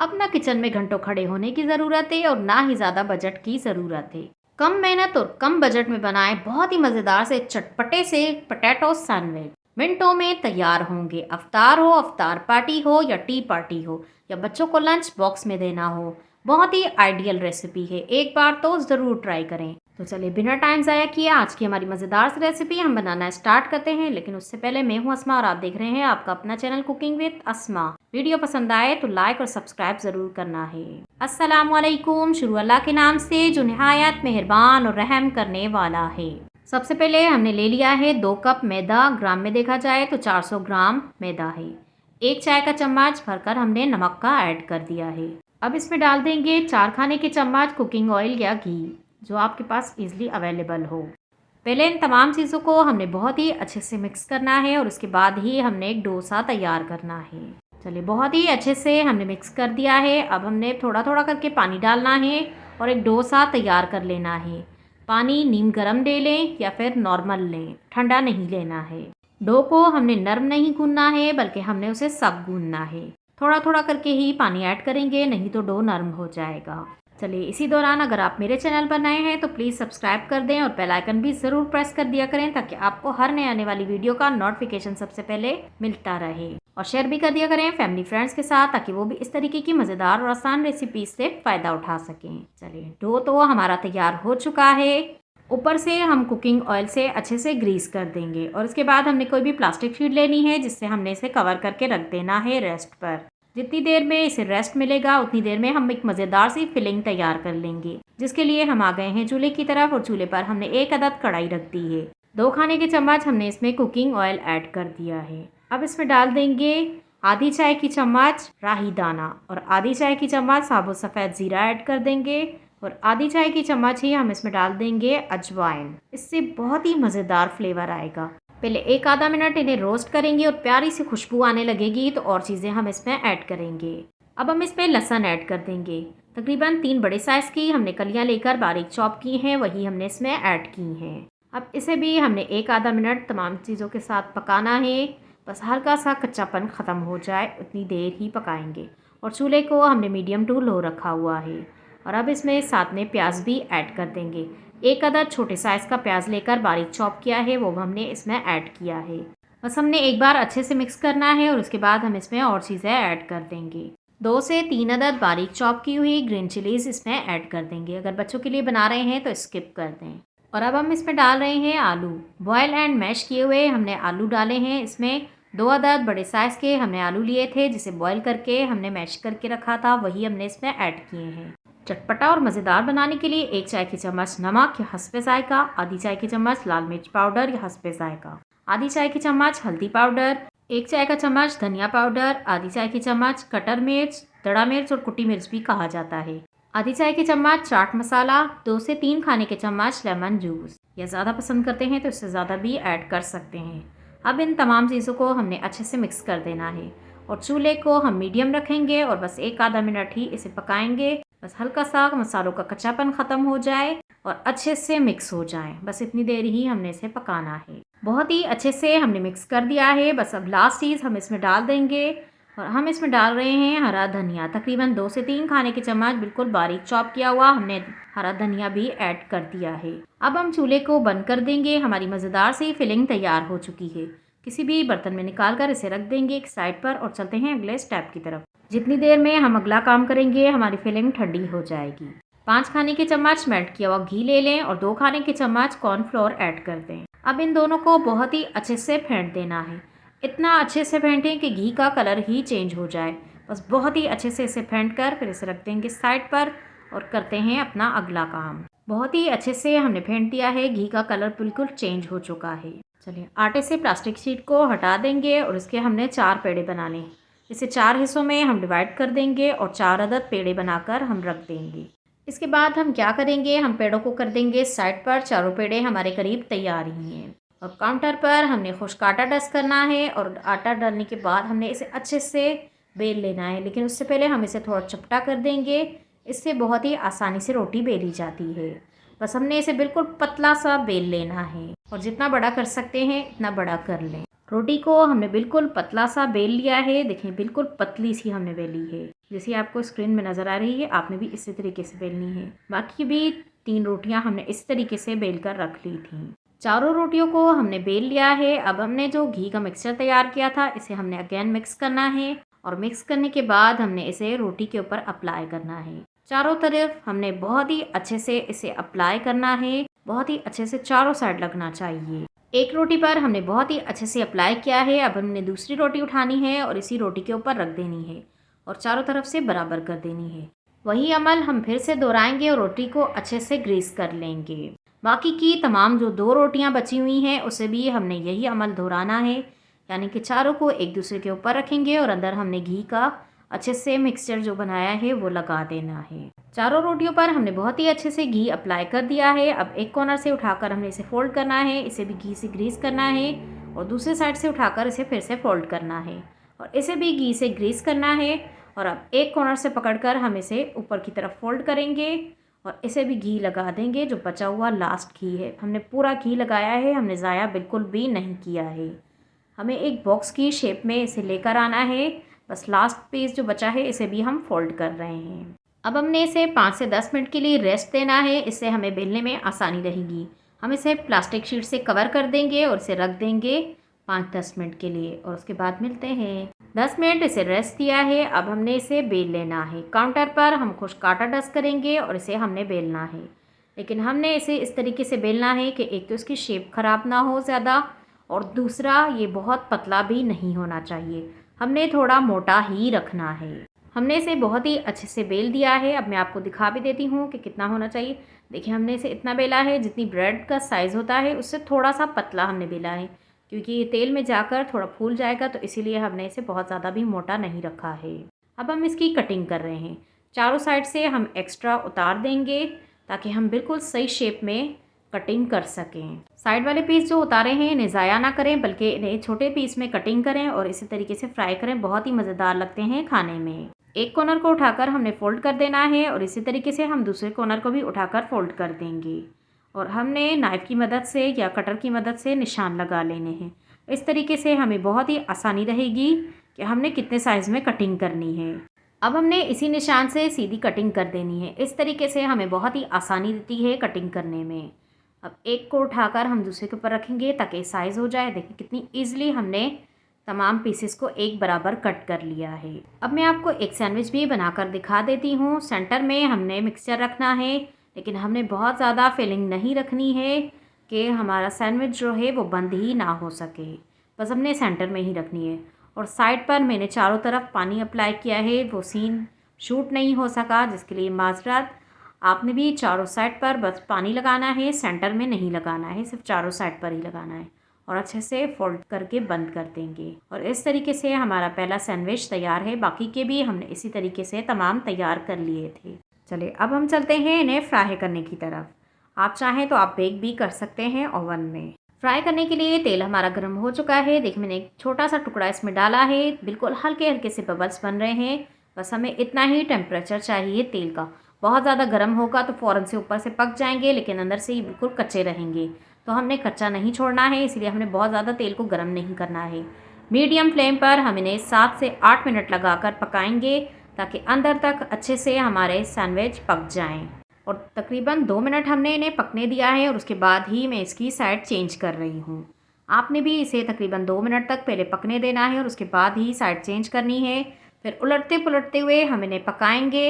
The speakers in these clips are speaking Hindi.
अब ना किचन में घंटों खड़े होने की ज़रूरत है और ना ही ज़्यादा बजट की ज़रूरत है। कम मेहनत और कम बजट में बनाए बहुत ही मज़ेदार से चटपटे से पोटैटो सैंडविच मिनटों में तैयार होंगे। अफ्तार पार्टी हो या टी पार्टी हो या बच्चों को लंच बॉक्स में देना हो, बहुत ही आइडियल रेसिपी है। एक बार तो ज़रूर ट्राई करें। तो चलिए बिना टाइम ज़ाया किए आज की हमारी मज़ेदार सी रेसिपी हम बनाना स्टार्ट करते हैं। लेकिन उससे पहले मैं हूं अस्मा और आप देख रहे हैं आपका अपना channel cooking with Asma. Video पसंद आए तो लाइक और सब्सक्राइब ज़रूर करना है। अस्सलाम वालेकुम। शुरू अल्लाह के नाम से जो निहायत मेहरबान और रहम करने वाला है। सबसे पहले हमने ले लिया है 2 कप मैदा। ग्राम में देखा जाए तो 400 ग्राम मैदा है। 1 चाय का चम्मच भरकर हमने नमक का ऐड कर दिया है। अब इसमें डाल देंगे 4 खाने के चम्मच कुकिंग ऑयल या घी, जो आपके पास इजीली अवेलेबल हो। पहले इन तमाम चीज़ों को हमने बहुत ही अच्छे से मिक्स करना है और उसके बाद ही हमने एक डोसा तैयार करना है। चलिए बहुत ही अच्छे से हमने मिक्स कर दिया है। अब हमने थोड़ा थोड़ा करके पानी डालना है और एक डोसा तैयार कर लेना है। पानी नीम गर्म ले लें या फिर नॉर्मल लें, ठंडा नहीं लेना है। डो को हमने नरम नहीं गूंदना है बल्कि हमने उसे सख्त गूंदना है। थोड़ा थोड़ा करके ही पानी ऐड करेंगे, नहीं तो डो नरम हो जाएगा। चलिए इसी दौरान अगर आप मेरे चैनल पर नए हैं तो प्लीज़ सब्सक्राइब कर दें और बेल आइकन भी ज़रूर प्रेस कर दिया करें ताकि आपको हर नए आने वाली वीडियो का नोटिफिकेशन सबसे पहले मिलता रहे। और शेयर भी कर दिया करें फैमिली फ्रेंड्स के साथ ताकि वो भी इस तरीके की मज़ेदार और आसान रेसिपीज से फ़ायदा उठा सकें। चलिए डो तो हमारा तैयार हो चुका है। ऊपर से हम कुकिंग ऑयल से अच्छे से ग्रीस कर देंगे और उसके बाद हमने कोई भी प्लास्टिक शीट लेनी है जिससे हमने इसे कवर करके रख देना है रेस्ट पर। जितनी देर में इसे रेस्ट मिलेगा उतनी देर में हम एक मज़ेदार सी फिलिंग तैयार कर लेंगे, जिसके लिए हम आ गए हैं चूल्हे की तरफ और चूल्हे पर हमने 1 अदद कढ़ाई रख दी है। 2 खाने के चम्मच हमने इसमें कुकिंग ऑयल ऐड कर दिया है। अब इसमें डाल देंगे आधी चाय की चम्मच राही दाना और आधी चाय की चम्मच साबुत सफ़ेद ज़ीरा ऐड कर देंगे और आधी चाय की चम्मच ही हम इसमें डाल देंगे अजवाइन। इससे बहुत ही मज़ेदार फ्लेवर आएगा। पहले 1 आधा मिनट इन्हें रोस्ट करेंगे और प्यारी सी खुशबू आने लगेगी तो और चीज़ें हम इसमें ऐड करेंगे। अब हम इसमें लहसुन ऐड कर देंगे। तकरीबन 3 बड़े साइज़ की हमने कलियां लेकर बारीक चॉप की हैं, वही हमने इसमें ऐड की हैं। अब इसे भी हमने 1 आधा मिनट तमाम चीज़ों के साथ पकाना है। बस हल्का सा कच्चापन ख़त्म हो जाए उतनी देर ही पकाएंगे और चूल्हे को हमने मीडियम टू लो रखा हुआ है। और अब इसमें साथ में प्याज भी ऐड कर देंगे। 1 अदद छोटे साइज़ का प्याज लेकर बारीक चॉप किया है, वो हमने इसमें ऐड किया है। बस हमने एक बार अच्छे से मिक्स करना है और उसके बाद हम इसमें और चीज़ें ऐड कर देंगे। 2 से 3 अदद बारीक चॉप की हुई ग्रीन चिलीज़ इसमें ऐड कर देंगे। अगर बच्चों के लिए बना रहे हैं तो स्किप कर दें। और अब हम इसमें डाल रहे हैं आलू। बॉयल एंड मैश किए हुए हमने आलू डाले हैं। इसमें 2 अदद बड़े साइज़ के हमने आलू लिए थे, जिसे बॉयल करके हमने मैश करके रखा था, वही हमने इसमें ऐड किए हैं। चटपटा और मज़ेदार बनाने के लिए 1 चाय की चम्मच नमक या हस्बे जायका, आधी चाय की चम्मच लाल मिर्च पाउडर या हस्बे जायका, आधी चाय की चम्मच हल्दी पाउडर, 1 चाय का चम्मच धनिया पाउडर, आधी चाय की चम्मच कटर मिर्च, दड़ा मिर्च और कुटी मिर्च भी कहा जाता है, आधी चाय की चम्मच चाट मसाला, 2 से 3 खाने के चम्मच लेमन जूस। या ज़्यादा पसंद करते हैं तो इससे ज़्यादा भी ऐड कर सकते हैं। अब इन तमाम चीज़ों को हमने अच्छे से मिक्स कर देना है और चूल्हे को हम मीडियम रखेंगे और बस 1 आधा मिनट ही इसे पकाएंगे। बस हल्का सा मसालों का कच्चापन ख़त्म हो जाए और अच्छे से मिक्स हो जाए, बस इतनी देर ही हमने इसे पकाना है। बहुत ही अच्छे से हमने मिक्स कर दिया है। बस अब लास्ट चीज़ हम इसमें डाल देंगे और हम इसमें डाल रहे हैं हरा धनिया। तकरीबन 2 से 3 खाने के चम्मच बिल्कुल बारीक चॉप किया हुआ हमने हरा धनिया भी ऐड कर दिया है। अब हम चूल्हे को बंद कर देंगे। हमारी मज़ेदार सी फिलिंग तैयार हो चुकी है। किसी भी बर्तन में निकाल कर इसे रख देंगे एक साइड पर और चलते हैं अगले स्टेप की तरफ। जितनी देर में हम अगला काम करेंगे हमारी फिलिंग ठंडी हो जाएगी। 5 खाने के चम्मच मेल्ट किया हुआ घी ले लें और 2 खाने के चम्मच कॉर्नफ्लोर ऐड कर दें। अब इन दोनों को बहुत ही अच्छे से फेंट देना है। इतना अच्छे से फेंटें कि घी का कलर ही चेंज हो जाए। बस बहुत ही अच्छे से इसे फेंट कर फिर इसे रख देंगे साइड पर और करते हैं अपना अगला काम। बहुत ही अच्छे से हमने फेंट दिया है। घी का कलर बिल्कुल चेंज हो चुका है। चलिए आटे से प्लास्टिक शीट को हटा देंगे और इसके हमने 4 पेड़े बनाने। इसे 4 हिस्सों में हम डिवाइड कर देंगे और 4 अदद पेड़े बनाकर हम रख देंगे। इसके बाद हम क्या करेंगे, हम पेड़ों को कर देंगे साइड पर। चारों पेड़े हमारे करीब तैयार ही हैं और काउंटर पर हमने खुश्क आटा डस्ट करना है और आटा डालने के बाद हमने इसे अच्छे से बेल लेना है। लेकिन उससे पहले हम इसे थोड़ा चपटा कर देंगे। इससे बहुत ही आसानी से रोटी बेली जाती है। बस हमने इसे बिल्कुल पतला सा बेल लेना है और जितना बड़ा कर सकते हैं इतना बड़ा कर लें। रोटी को हमने बिल्कुल पतला सा बेल लिया है। देखिए बिल्कुल पतली सी हमने बेली है, जैसे आपको स्क्रीन में नज़र आ रही है। आपने भी इसी तरीके से बेलनी है। बाकी भी 3 रोटियां हमने इस तरीके से बेल कर रख ली थी। चारों रोटियों को हमने बेल लिया है। अब हमने जो घी का मिक्सचर तैयार किया था इसे हमने अगेन मिक्स करना है और मिक्स करने के बाद हमने इसे रोटी के ऊपर अप्लाई करना है। चारों तरफ हमने बहुत ही अच्छे से इसे अप्लाई करना है, बहुत ही अच्छे से चारों साइड लगना चाहिए। एक रोटी पर हमने बहुत ही अच्छे से अप्लाई किया है। अब हमने दूसरी रोटी उठानी है और इसी रोटी के ऊपर रख देनी है और चारों तरफ से बराबर कर देनी है। वही अमल हम फिर से दोहराएंगे और रोटी को अच्छे से ग्रीस कर लेंगे। बाकी की तमाम जो 2 रोटियां बची हुई हैं उसे भी हमने यही अमल दोहराना है, यानी कि चारों को एक दूसरे के ऊपर रखेंगे और अंदर हमने घी का अच्छे से मिक्सचर जो बनाया है वो लगा देना है। चारों रोटियों पर हमने बहुत ही अच्छे से घी अप्लाई कर दिया है। अब एक कॉर्नर से उठाकर हमने इसे फोल्ड करना है, इसे भी घी से ग्रीस करना है और दूसरे साइड से उठाकर इसे फिर से फोल्ड करना है और इसे भी घी से ग्रीस करना है। और अब एक कॉर्नर से पकड़कर हम इसे ऊपर की तरफ फोल्ड करेंगे और इसे भी घी लगा देंगे। जो बचा हुआ लास्ट घी है, हमने पूरा घी लगाया है, हमने ज़ाया बिल्कुल भी नहीं किया है। हमें एक बॉक्स की शेप में इसे लेकर आना है। बस लास्ट पीस जो बचा है इसे भी हम फोल्ड कर रहे हैं। अब हमने इसे 5 से 10 मिनट के लिए रेस्ट देना है, इससे हमें बेलने में आसानी रहेगी। हम इसे प्लास्टिक शीट से कवर कर देंगे और इसे रख देंगे 5-10 मिनट के लिए और उसके बाद मिलते हैं। 10 मिनट इसे रेस्ट दिया है। अब हमने इसे बेल लेना है। काउंटर पर हम खुश्क आटा डस्ट करेंगे और इसे हमने बेलना है, लेकिन हमने इसे इस तरीके से बेलना है कि एक तो इसकी शेप ख़राब ना हो ज़्यादा और दूसरा ये बहुत पतला भी नहीं होना चाहिए। हमने थोड़ा मोटा ही रखना है। हमने इसे बहुत ही अच्छे से बेल दिया है। अब मैं आपको दिखा भी देती हूँ कि कितना होना चाहिए। देखिए हमने इसे इतना बेला है जितनी ब्रेड का साइज़ होता है उससे थोड़ा सा पतला हमने बेला है, क्योंकि ये तेल में जाकर थोड़ा फूल जाएगा, तो इसीलिए हमने इसे बहुत ज़्यादा भी मोटा नहीं रखा है। अब हम इसकी कटिंग कर रहे हैं। चारों साइड से हम एक्स्ट्रा उतार देंगे ताकि हम बिल्कुल सही शेप में कटिंग कर सकें। साइड वाले पीस जो उतारे हैं इन्हें ज़ाया ना करें, बल्कि इन्हें छोटे पीस में कटिंग करें और इसी तरीके से फ्राई करें। बहुत ही मज़ेदार लगते हैं खाने में। एक कॉर्नर को उठाकर हमने फोल्ड कर देना है और इसी तरीके से हम दूसरे कॉर्नर को भी उठाकर फोल्ड कर देंगे और हमने नाइफ़ की मदद से या कटर की मदद से निशान लगा लेने हैं। इस तरीके से हमें बहुत ही आसानी रहेगी कि हमने कितने साइज़ में कटिंग करनी है। अब हमने इसी निशान से सीधी कटिंग कर देनी है। इस तरीके से हमें बहुत ही आसानी देती है कटिंग करने में। अब एक को उठाकर हम दूसरे के ऊपर रखेंगे ताकि साइज़ हो जाए। देखिए कितनी ईजिली हमने तमाम पीसेस को एक बराबर कट कर लिया है। अब मैं आपको एक सैंडविच भी बनाकर दिखा देती हूँ। सेंटर में हमने मिक्सचर रखना है, लेकिन हमने बहुत ज़्यादा फिलिंग नहीं रखनी है कि हमारा सैंडविच जो है वो बंद ही ना हो सके। बस हमने सेंटर में ही रखनी है। और साइड पर मैंने चारों तरफ पानी अप्लाई किया है, वो सीन शूट नहीं हो सका, जिसके लिए माजरत। आपने भी चारों साइड पर बस पानी लगाना है, सेंटर में नहीं लगाना है, सिर्फ चारों साइड पर ही लगाना है और अच्छे से फोल्ड करके बंद कर देंगे। और इस तरीके से हमारा पहला सैंडविच तैयार है। बाकी के भी हमने इसी तरीके से तमाम तैयार कर लिए थे। चलिए अब हम चलते हैं इन्हें फ्राई करने की तरफ। आप चाहें तो आप बेक भी कर सकते हैं ओवन में। फ्राई करने के लिए तेल हमारा गर्म हो चुका है। देखिए मैंने एक छोटा सा टुकड़ा इसमें डाला है। बिल्कुल हल्के हल्के से बबल्स बन रहे हैं। बस हमें इतना ही टेम्परेचर चाहिए तेल का। बहुत ज़्यादा गर्म होगा तो फ़ौरन से ऊपर से पक जाएंगे, लेकिन अंदर से ही बिल्कुल कच्चे रहेंगे। तो हमने कच्चा नहीं छोड़ना है, इसलिए हमने बहुत ज़्यादा तेल को गर्म नहीं करना है। मीडियम फ्लेम पर हम इन्हें 7 से 8 मिनट लगाकर पकाएंगे ताकि अंदर तक अच्छे से हमारे सैंडविच पक जाएं। और तकरीबन 2 मिनट हमने इन्हें पकने दिया है और उसके बाद ही मैं इसकी साइड चेंज कर रही हूँ। आपने भी इसे तकरीबन 2 मिनट तक पहले पकने देना है और उसके बाद ही साइड चेंज करनी है। फिर उलटते पुलटते हुए हम इन्हें पकाएंगे।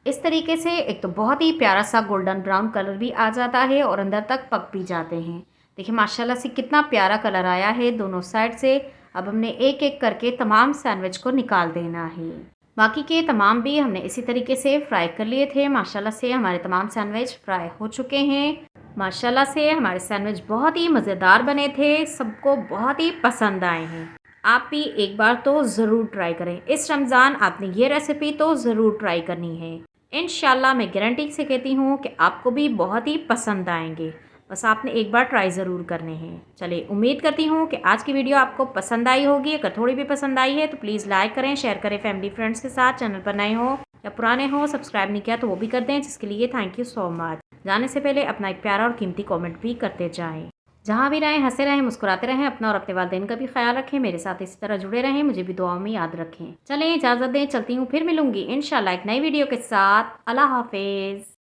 इस तरीके से एक तो बहुत ही प्यारा सा गोल्डन ब्राउन कलर भी आ जाता है और अंदर तक पक भी जाते हैं। देखिए माशाल्लाह से कितना प्यारा कलर आया है दोनों साइड से। अब हमने एक एक करके तमाम सैंडविच को निकाल देना है। बाकी के तमाम भी हमने इसी तरीके से फ्राई कर लिए थे। माशाल्लाह से हमारे तमाम सैंडविच फ्राई हो चुके हैं। माशाल्लाह से हमारे सैंडविच बहुत ही मज़ेदार बने थे, सबको बहुत ही पसंद आए हैं। आप भी एक बार तो ज़रूर ट्राई करें। इस रमज़ान आपने ये रेसिपी तो ज़रूर ट्राई करनी है। इंशाल्लाह मैं गारंटी से कहती हूँ कि आपको भी बहुत ही पसंद आएंगे। बस आपने एक बार ट्राई ज़रूर करने हैं। चलिए उम्मीद करती हूँ कि आज की वीडियो आपको पसंद आई होगी। अगर थोड़ी भी पसंद आई है तो प्लीज़ लाइक करें, शेयर करें फैमिली फ्रेंड्स के साथ। चैनल पर नए हो या पुराने हो, सब्सक्राइब नहीं किया तो वो भी कर दें, जिसके लिए थैंक यू सो मच। जाने से पहले अपना एक प्यारा और कीमती कॉमेंट भी करते जाएँ। जहाँ भी रहें हंसे रहें, मुस्कुराते रहें, अपना और अपने वालिदैन का भी ख्याल रखें। मेरे साथ इसी तरह जुड़े रहें, मुझे भी दुआओं में याद रखें। चलें इजाज़त दें, चलती हूँ, फिर मिलूंगी इंशाल्लाह एक नई वीडियो के साथ। अल्लाह हाफिज़।